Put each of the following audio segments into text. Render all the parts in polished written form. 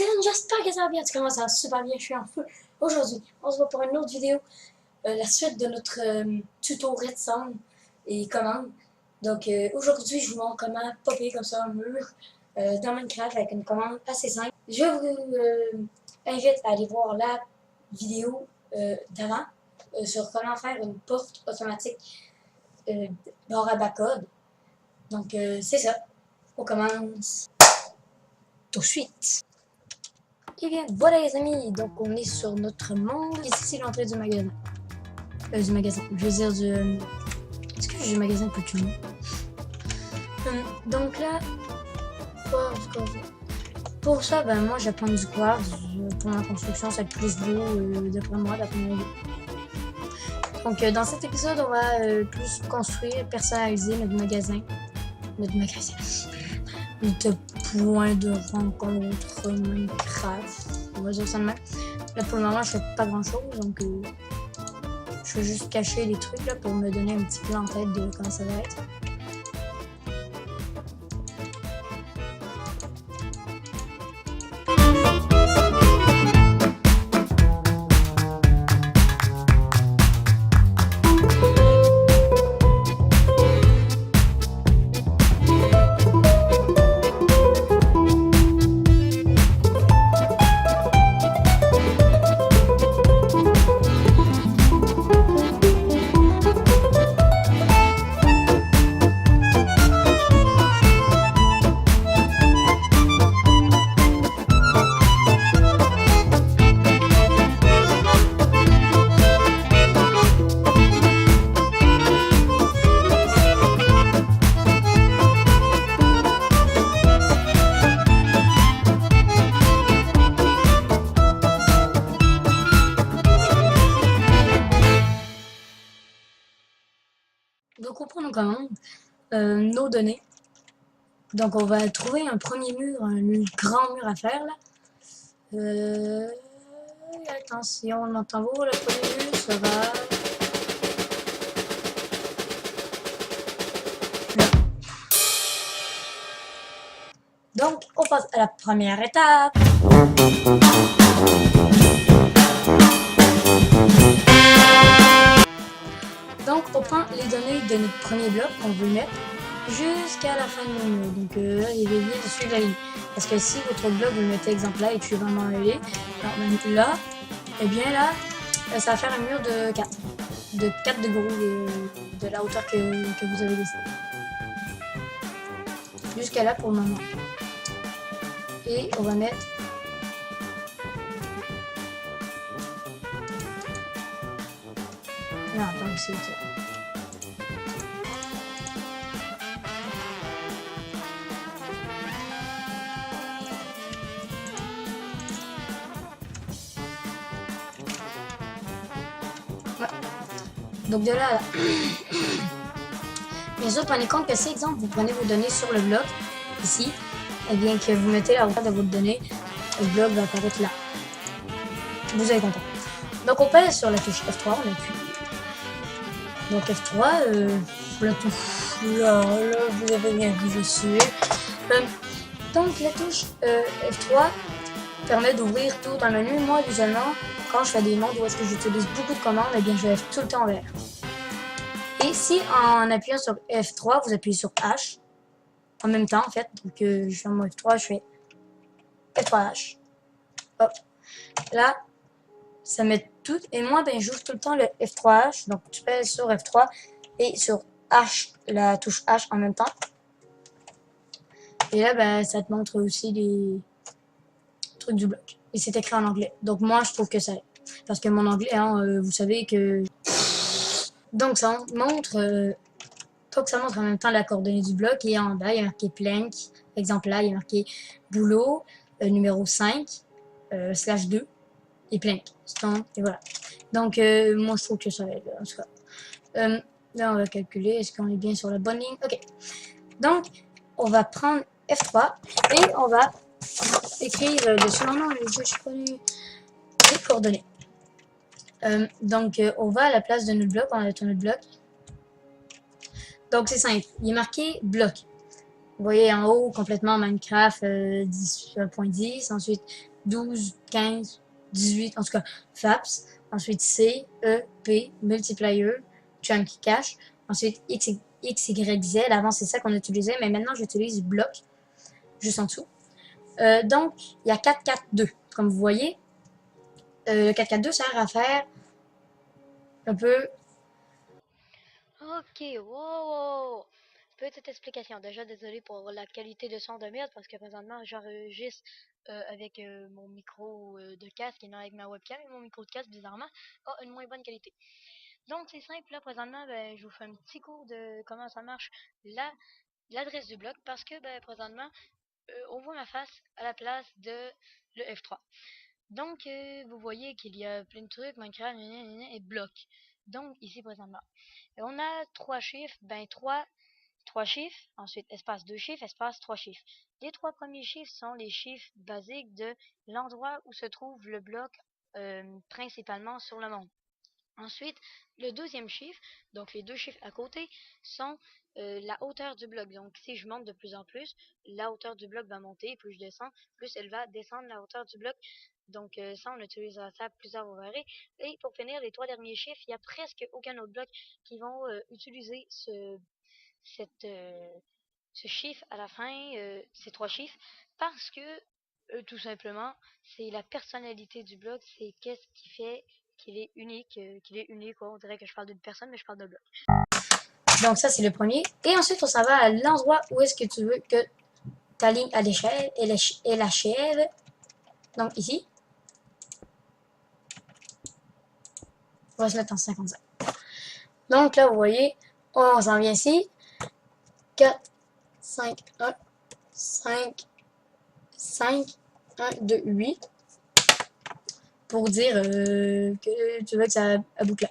Steven, j'espère que ça va bien. Tu commences à super bien, je suis en feu. Aujourd'hui, on se voit pour une autre vidéo. La suite de notre tuto redstone et commande. Donc aujourd'hui, je vous montre comment popper comme ça un mur dans Minecraft avec une commande assez simple. Je vous invite à aller voir la vidéo d'avant sur comment faire une porte automatique barre à bas code. Donc c'est ça. On commence tout de suite. Et bien voilà les amis, donc on est sur notre monde. Ici c'est l'entrée du magasin. Je veux dire du... Est-ce que j'ai un magasin pour tout le monde? Donc là, pour ça, ben moi j'apprends du quartz. Pour ma construction, ça va être plus beau d'après moi, d'après mon avis. Donc dans cet épisode, on va plus construire, personnaliser notre magasin. Notre point de rencontre Minecraft. On va dire ça de même. Là pour le moment, je fais pas grand chose, donc je vais juste cacher les trucs là pour me donner un petit peu en tête de comment ça va être. Donc on prend nos commandes, nos données. Donc on va trouver un premier mur, un grand mur à faire là. Attention, on entend vous, le premier mur, ça va là. Donc on passe à la première étape. Donc on prend les données de notre premier bloc qu'on veut mettre jusqu'à la fin de mur. Donc là, il est bien de suivre la ligne. Parce que si votre bloc, vous le mettez exemple là et tu vas vraiment aller, là, et bien là, ça va faire un mur de 4. De 4 de gros de la hauteur que vous avez laissé. Jusqu'à là pour le moment. Et on va mettre non, attends, c'est ça. Ouais. Donc de là à là. Bien sûr, prenez compte que si, exemple, vous prenez vos données sur le bloc, ici, et bien que vous mettez la hauteur de votre donnée, le bloc va apparaître là. Vous avez compris. Donc on pèse sur la touche F3, on appuie. Donc F3, la touche là, vous avez bien vu, je suis. Donc la touche F3 permet d'ouvrir tout un menu. Moi, visuellement, quand je fais des mondes où est-ce que j'utilise beaucoup de commandes, eh bien je lève tout le temps en vert. Et si en appuyant sur F3, vous appuyez sur H, en même temps en fait, donc je fais mon F3, je fais F3H. Hop. Là, ça met tout, et moi, ben, j'ouvre tout le temps le F3H, donc tu pèses sur F3 et sur H, la touche H en même temps. Et là, ben, ça te montre aussi les trucs du bloc. Et c'est écrit en anglais. Donc moi, je trouve que ça aide. Parce que mon anglais, hein, vous savez que... Donc ça montre en même temps la coordonnée du bloc, et en bas, il y a marqué plank. Exemple là, il y a marqué boulot, numéro 5, /2. Et plein et voilà. Donc moi je trouve que ça aide en tout cas. Là on va calculer, est-ce qu'on est bien sur la bonne ligne? Ok. Donc on va prendre F3 et on va écrire dessus. Non, je sais pas les coordonnées. Donc on va à la place de notre bloc, on va tourner notre bloc. Donc c'est simple, il est marqué bloc. Vous voyez en haut complètement Minecraft 10.10, ensuite 12, 15, 18, en tout cas, FAPS. Ensuite, C, E, P, multiplier, chunky cache. Ensuite, X, Y, Z. Avant, c'est ça qu'on utilisait, mais maintenant, j'utilise bloc, juste en dessous. Donc, il y a 4, 4, 2. Comme vous voyez, le 4, 4, 2 sert à faire un peu... Ok, wow. Petite explication. Déjà, désolé pour la qualité de son de merde parce que présentement, j'enregistre avec mon micro de casque et non avec ma webcam et mon micro de casque, bizarrement, a une moins bonne qualité. Donc, c'est simple. Là, présentement, ben, je vous fais un petit cours de comment ça marche l'adresse du bloc parce que, ben, présentement, on voit ma face à la place de le F3. Donc, vous voyez qu'il y a plein de trucs, Minecraft, et bloc. Donc, ici, présentement. On a trois chiffres, ben trois chiffres, ensuite espace deux chiffres, espace trois chiffres. Les trois premiers chiffres sont les chiffres basiques de l'endroit où se trouve le bloc principalement sur le monde. Ensuite, le deuxième chiffre, donc les deux chiffres à côté, sont la hauteur du bloc. Donc, si je monte de plus en plus, la hauteur du bloc va monter. Plus je descends, plus elle va descendre la hauteur du bloc. Donc, ça, on utilisera ça plus tard, vous verrez. Et pour finir, les trois derniers chiffres, il n'y a presque aucun autre bloc qui vont utiliser cette, ce chiffre à la fin, ces trois chiffres, parce que tout simplement, c'est la personnalité du bloc, c'est qu'est-ce qui fait qu'il est unique, On dirait que je parle d'une personne, mais je parle d'un bloc. Donc ça, c'est le premier. Et ensuite, on s'en va à l'endroit où est-ce que tu veux que ta ligne à l'échelle, elle achève. Donc ici. On va se mettre en 55. Donc là, vous voyez, on s'en vient ici. 4, 5, 1, 5, 5, 1, 2, 8. Pour dire que tu veux que ça boucle là.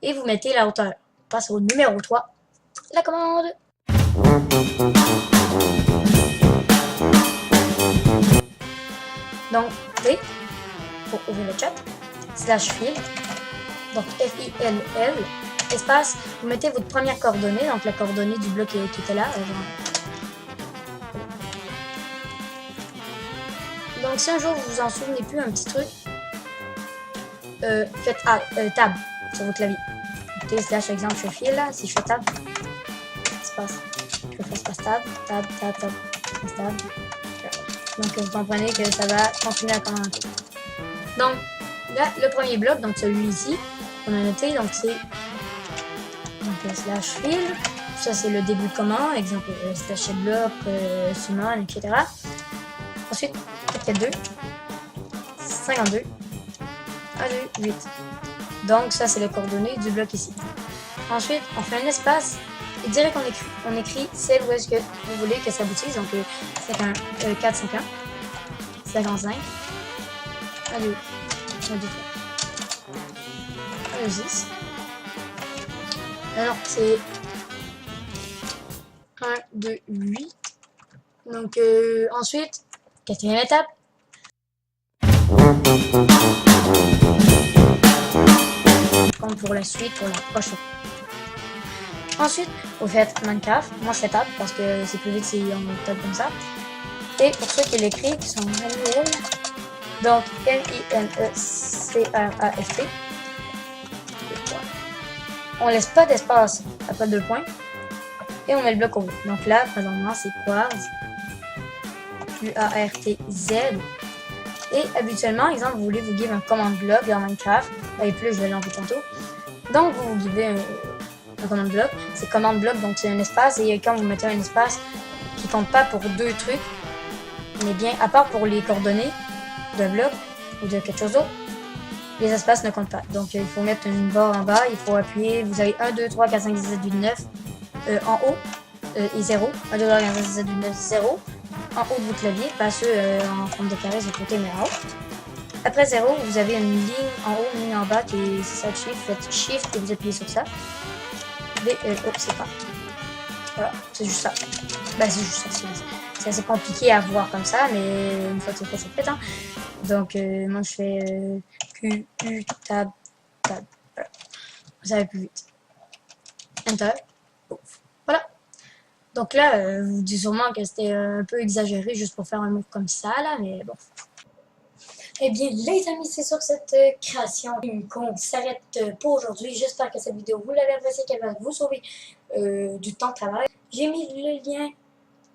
Et vous mettez la hauteur. On passe au numéro 3. La commande. Donc, T, pour ouvrir le chat, slash fil, donc F-I-L-L, espace, vous mettez votre première coordonnée, donc la coordonnée du bloc qui était là. Donc, si un jour vous vous en souvenez plus, un petit truc, faites tab sur votre clavier. T slash exemple, je file là, si je fais tab, espace, je fais espace tab, tab, tab. Donc vous comprenez que ça va continuer à commenter. Donc là, le premier bloc, donc celui ici, on a noté, donc c'est slash fil, ça c'est le début de commande, exemple slash bloc, summon, etc. Ensuite, 4, 2, 52, 1, 2, 8. Donc ça c'est les coordonnées du bloc ici. Ensuite, on fait un espace et direct on écrit celle où est-ce que vous voulez que ça aboutisse. Donc 4, 5, 1, 55, 1, 2, 1, 2, 3, 1, 2, 6. Alors c'est 1, 2, 8. Donc ensuite, quatrième étape. Comme pour la suite, pour la prochaine. Ensuite, vous faites Minecraft. Moi, je fais tab parce que c'est plus vite si on tape comme ça. Et pour ceux qui l'écrivent, qui sont manuels, donc M-I-N-E-C-R-A-F-T. On laisse pas d'espace après 2 points. Et on met le bloc au bout. Donc là, présentement, c'est Quartz. Q-A-R-T-Z. Et habituellement, exemple, vous voulez vous give un command bloc dans Minecraft. Et plus, je vais l'enlever tantôt. Donc, vous vous givez un command bloc. C'est command bloc, donc c'est un espace. Et quand vous mettez un espace qui compte pas pour 2 trucs, mais bien, à part pour les coordonnées d'un bloc ou de quelque chose d'autre, les espaces ne comptent pas. Donc, il faut mettre une barre en bas. Il faut appuyer. Vous avez 1, 2, 3, 4, 5, 6, 7, 8, 9 en haut et 0. 1, 2, 3, 4, 5, 6, 7, 8, 9, 0. En haut de votre clavier, pas ceux en forme de carré de côté, mais en haut. Après 0, vous avez une ligne en haut, une ligne en bas qui est ça de chiffre. Vous faites Shift et vous appuyez sur ça. C'est pas. Voilà, c'est juste ça. Ben, c'est juste ça. C'est assez compliqué à voir comme ça, mais une fois que c'est fait, c'est fait. Hein. Donc, moi, je fais Q, U, tab. Voilà. Ça va plus vite. Enter. Voilà. Donc là, vous dites sûrement que c'était un peu exagéré juste pour faire un mot comme ça, là, mais bon. Eh bien, les amis, c'est sur cette création qu'on s'arrête pour aujourd'hui. J'espère que cette vidéo, vous l'avez appréciée, qu'elle va vous sauver du temps de travail. J'ai mis le lien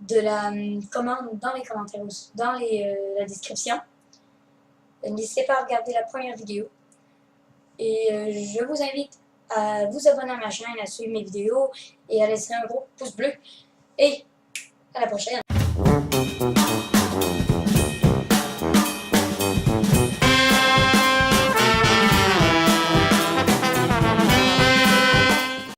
de la commande dans les commentaires, dans la description. N'hésitez pas à regarder la première vidéo. Et je vous invite à vous abonner à ma chaîne, à suivre mes vidéos et à laisser un gros pouce bleu. Et à la prochaine!